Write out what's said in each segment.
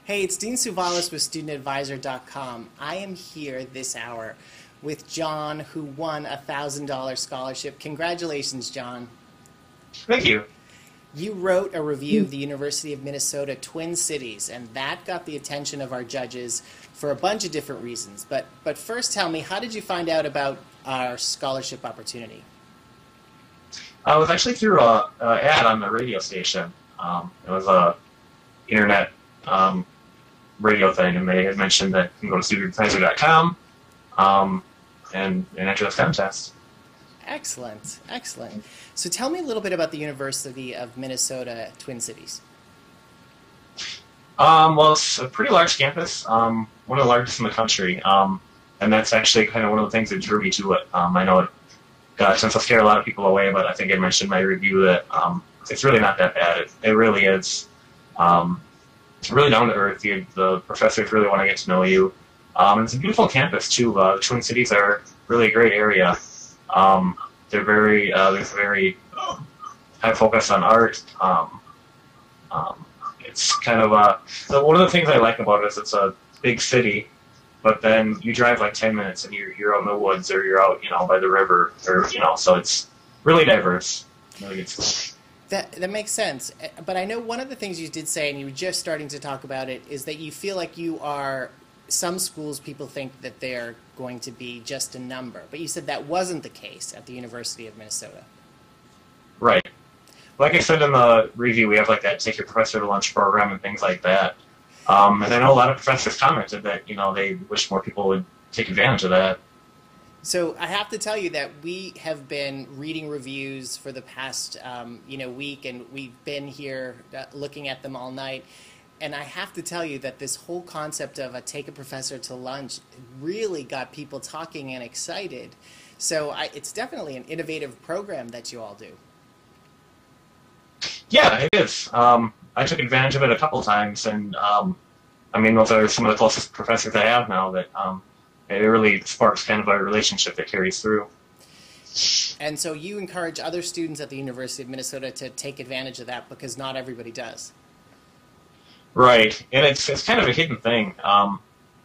Hey, it's Dean Suvalis with StudentAdvisor.com. I am here this hour with John, who won a $1,000 scholarship. Congratulations, John. Thank you. You wrote a review of the University of Minnesota Twin Cities, and that got the attention of our judges for a bunch of different reasons. But first tell me, how did you find out about our scholarship opportunity? I was actually through an ad on the radio station. It was a internet radio thing, and they had mentioned that you can go to StudentAdvisor.com and enter this contest. Excellent, excellent. So tell me a little bit about the University of Minnesota Twin Cities. Well, it's a pretty large campus, one of the largest in the country, and that's actually kind of one of the things that drew me to it. I know it tends to scare a lot of people away, but I think I mentioned in my review that it's really not that bad. It really is. It's really down to earth. The professors really want to get to know you. It's a beautiful campus too. The Twin Cities are really a great area. They're very there's a very high focus on art. It's kind of so one of the things I like about it is it's a big city, but then you drive like 10 minutes and you're out in the woods, or you're out by the river, or so it's really diverse. Really good school. That makes sense. But I know one of the things you did say, and you were just starting to talk about it, is that you feel like you are, some schools people think that they're going to be just a number. But you said that wasn't the case at the University of Minnesota. Right. Like I said in the review, we have like that take your professor to lunch program and things like that. And I know a lot of professors commented that, they wish more people would take advantage of that. So I have to tell you that we have been reading reviews for the past week, and we've been here looking at them all night. And I have to tell you that this whole concept of a take a professor to lunch really got people talking and excited. So it's definitely an innovative program that you all do. Yeah, it is. I took advantage of it a couple times, and those are some of the closest professors I have now that it really sparks kind of a relationship that carries through. And so you encourage other students at the University of Minnesota to take advantage of that, because not everybody does. Right, and it's kind of a hidden thing.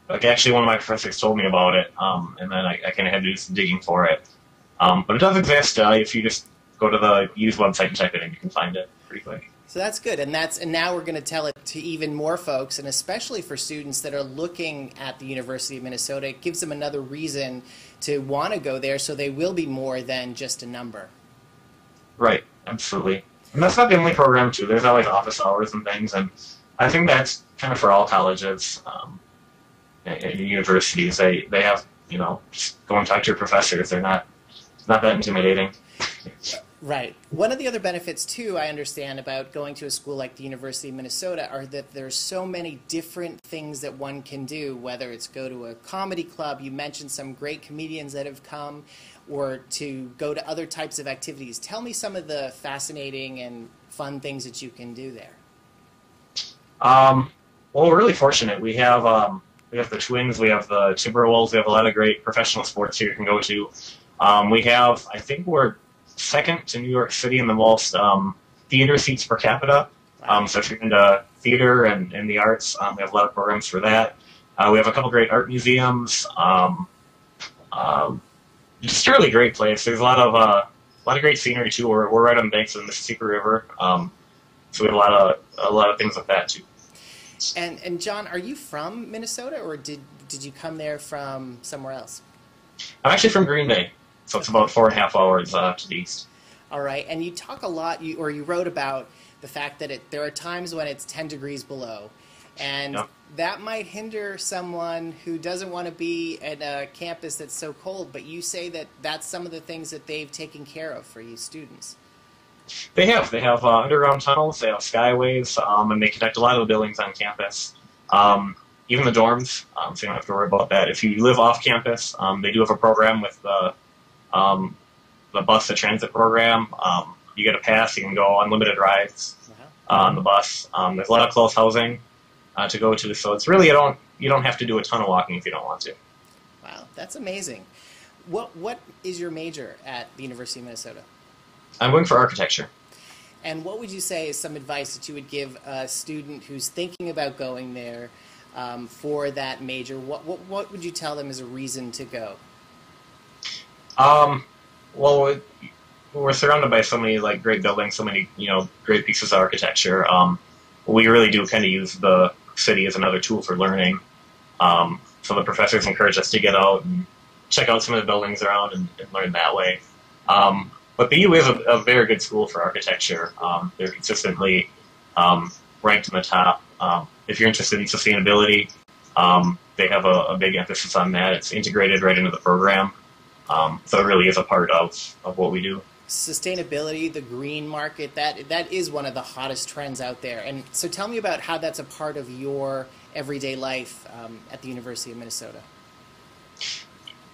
Like actually one of my professors told me about it, and then I kind of had to do some digging for it. But it does exist. If you just go to the U's website and type it in, you can find it pretty quick. So that's good, and now we're going to tell it to even more folks, and especially for students that are looking at the University of Minnesota. It gives them another reason to want to go there, so they will be more than just a number. Right, absolutely. And that's not the only program too. There's always office hours and things, and I think that's kind of for all colleges and universities. They have just go and talk to your professors. It's not that intimidating. Right. One of the other benefits, too, I understand about going to a school like the University of Minnesota are that there's so many different things that one can do, whether it's go to a comedy club, you mentioned some great comedians that have come, or to go to other types of activities. Tell me some of the fascinating and fun things that you can do there. Well, we're really fortunate. We have the Twins, we have the Timberwolves, we have a lot of great professional sports here you can go to. I think we're second to New York City in the most theater seats per capita. So if you're into theater and the arts, we have a lot of programs for that. We have a couple great art museums. Just a really great place. There's a lot of great scenery too. We're right on the banks of the Mississippi River, so we have a lot of things like that too. And John, are you from Minnesota, or did you come there from somewhere else? I'm actually from Green Bay. So it's about 4.5 hours to the east. All right, and you talk a lot, you wrote about the fact that there are times when it's 10 degrees below, and that might hinder someone who doesn't want to be at a campus that's so cold, but you say that that's some of the things that they've taken care of for you students. They have underground tunnels, they have skyways, and they connect a lot of the buildings on campus. Even the dorms, so you don't have to worry about that. If you live off campus, they do have a program with the bus to transit program. You get a pass, you can go unlimited rides on the bus. There's a lot of close housing to go to, so it's really you don't have to do a ton of walking if you don't want to. Wow, that's amazing. What is your major at the University of Minnesota? I'm going for architecture. And what would you say is some advice that you would give a student who's thinking about going there for that major? What would you tell them as a reason to go? Well, we're surrounded by so many like great buildings, so many great pieces of architecture. We really do kind of use the city as another tool for learning. So the professors encourage us to get out and check out some of the buildings around and learn that way. But the U is a very good school for architecture. They're consistently ranked in the top. If you're interested in sustainability, they have a big emphasis on that. It's integrated right into the program. So it really is a part of what we do. Sustainability, the green market, that is one of the hottest trends out there. And so tell me about how that's a part of your everyday life at the University of Minnesota.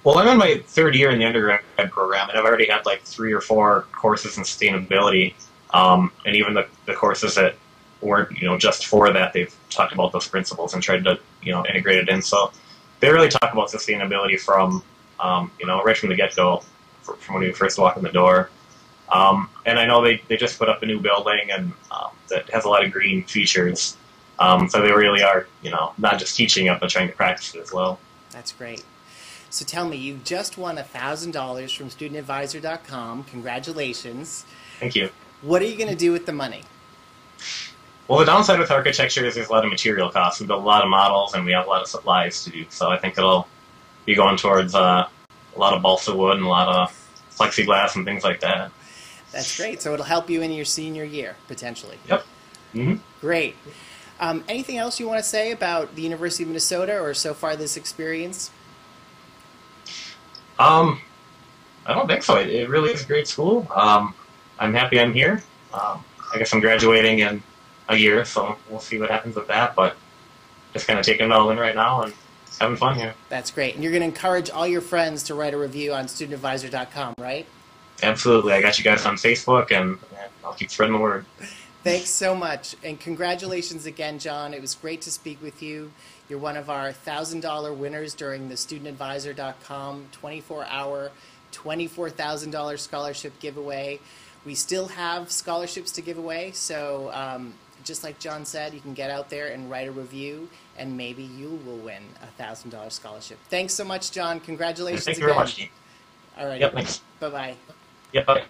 Well, I'm in my third year in the undergrad program, and I've already had like 3 or 4 courses in sustainability. And even the courses that weren't just for that, they've talked about those principles and tried to integrate it in. So they really talk about sustainability from right from the get-go, from when you first walk in the door. And I know they just put up a new building and that has a lot of green features. So they really are, not just teaching it, but trying to practice it as well. That's great. So tell me, you've just won $1,000 from studentadvisor.com. Congratulations. Thank you. What are you going to do with the money? Well, the downside with architecture is there's a lot of material costs. We build a lot of models and we have a lot of supplies to do. So I think it'll be going towards a lot of balsa wood and a lot of plexiglass and things like that. That's great. So it'll help you in your senior year, potentially. Yep. Mm-hmm. Great. Anything else you want to say about the University of Minnesota or so far this experience? I don't think so. It really is a great school. I'm happy I'm here. I guess I'm graduating in a year, so we'll see what happens with that. But just kind of taking it all in right now and having fun here. That's great. And you're going to encourage all your friends to write a review on studentadvisor.com, right? Absolutely. I got you guys on Facebook, and I'll keep spreading the word. Thanks so much. And congratulations again, John. It was great to speak with you. You're one of our $1,000 winners during the studentadvisor.com 24-hour, $24,000 scholarship giveaway. We still have scholarships to give away, so just like John said, you can get out there and write a review, and maybe you will win a $1,000 scholarship. Thanks so much, John. Congratulations again. Thank you very much, Dean. All right. Yep, thanks. Bye-bye. Yep, bye.